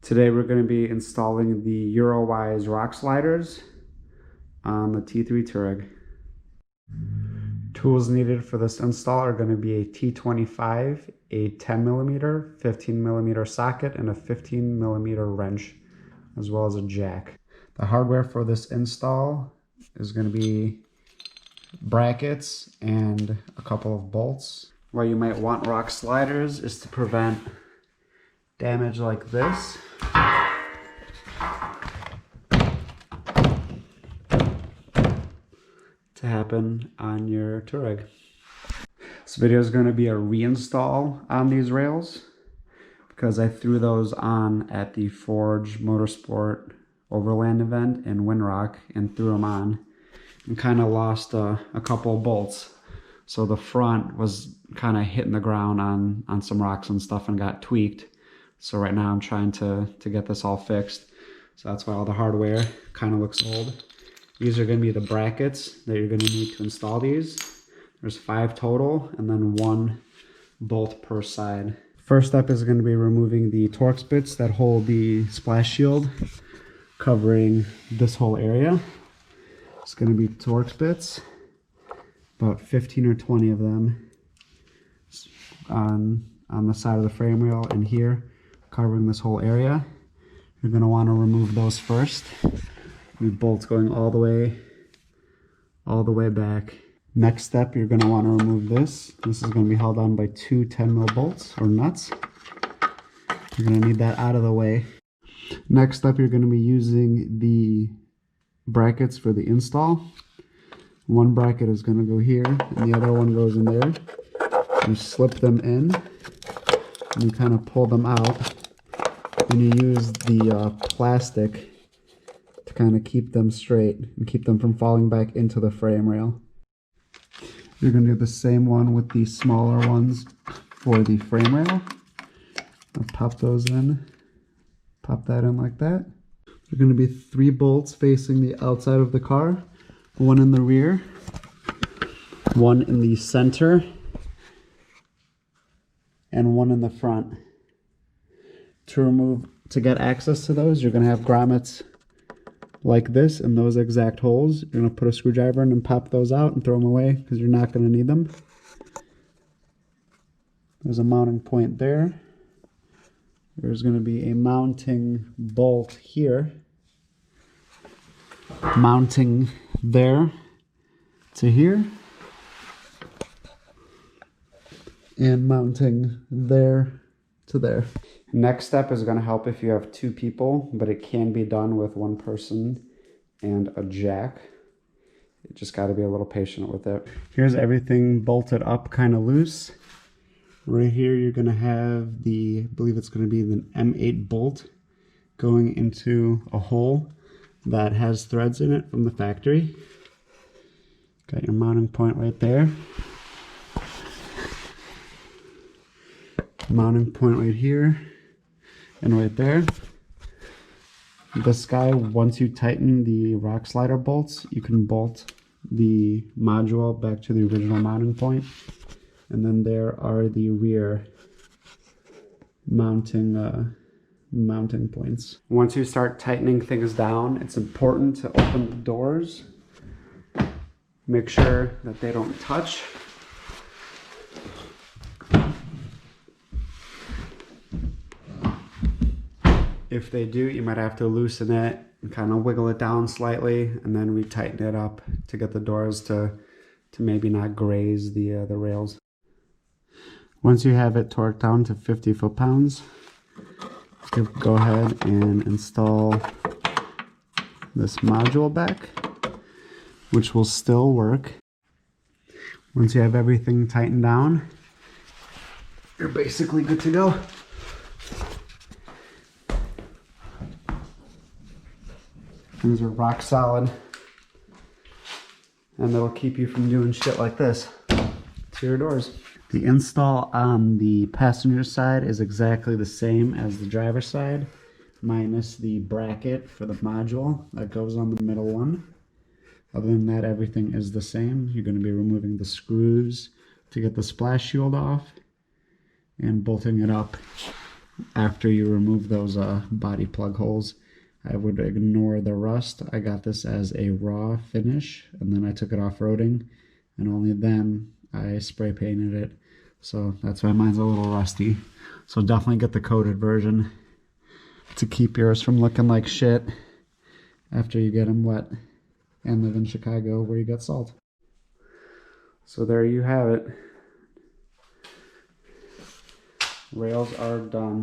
Today we're going to be installing the Eurowise rock sliders on the T3 Touareg. Tools needed for this install are going to be a T25, a 10mm, 15mm socket, and a 15mm wrench, as well as a jack. The hardware for this install is going to be brackets and a couple of bolts. Why you might want rock sliders is to prevent damage like this. To happen on your Touareg. This video is going to be a reinstall on these rails because I threw those on at the Forge Motorsport Overland event in Windrock and threw them on and kind of lost a couple of bolts. So the front was kind of hitting the ground on some rocks and stuff and got tweaked. So right now I'm trying to get this all fixed. So that's why all the hardware kind of looks old. These are going to be the brackets that you're going to need to install these. There's 5 total and then 1 bolt per side. First step is going to be removing the Torx bits that hold the splash shield covering this whole area. It's going to be Torx bits, about 15 or 20 of them on the side of the frame rail and here covering this whole area. You're going to want to remove those first. The bolts going all the way back. Next step, you're going to want to remove this. This is going to be held on by 2 10mm bolts or nuts. You're going to need that out of the way. Next up, you're going to be using the brackets for the install. One bracket is going to go here, and the other one goes in there. You slip them in, and you kind of pull them out, and you use the plastic to kind of keep them straight and keep them from falling back into the frame rail. You're going to do the same one with the smaller ones for the frame rail. I'll pop those in. Pop that in like that. There are going to be 3 bolts facing the outside of the car. 1 in the rear, 1 in the center, and 1 in the front. To get access to those, you're going to have grommets like this in those exact holes. You're going to put a screwdriver in and pop those out and throw them away because you're not going to need them. There's a mounting point there. There's going to be a mounting bolt here, mounting there to here, and mounting there to there. Next step is going to help if you have 2 people, but it can be done with 1 person and a jack. You just got to be a little patient with it. Here's everything bolted up kind of loose. Right here you're going to have I believe it's going to be the M8 bolt going into a hole that has threads in it from the factory. Got your mounting point right there. Mounting point right here and right there. This guy, once you tighten the rock slider bolts, you can bolt the module back to the original mounting point. And then there are the rear mounting points. Once you start tightening things down, it's important to open the doors. Make sure that they don't touch. If they do, you might have to loosen it and kind of wiggle it down slightly and then retighten it up to get the doors to maybe not graze the rails. Once you have it torqued down to 50 foot-pounds, you go ahead and install this module back, which will still work. Once you have everything tightened down, you're basically good to go. Things are rock solid, and that'll keep you from doing shit like this to your doors. The install on the passenger side is exactly the same as the driver's side, minus the bracket for the module that goes on the middle one. Other than that, everything is the same. You're going to be removing the screws to get the splash shield off and bolting it up after you remove those body plug holes, I would ignore the rust. I got this as a raw finish, and then I took it off-roading, and only then I spray painted it. So that's why mine's a little rusty. So definitely get the coated version to keep yours from looking like shit after you get them wet and live in Chicago where you get salt. So there you have it. Rails are done.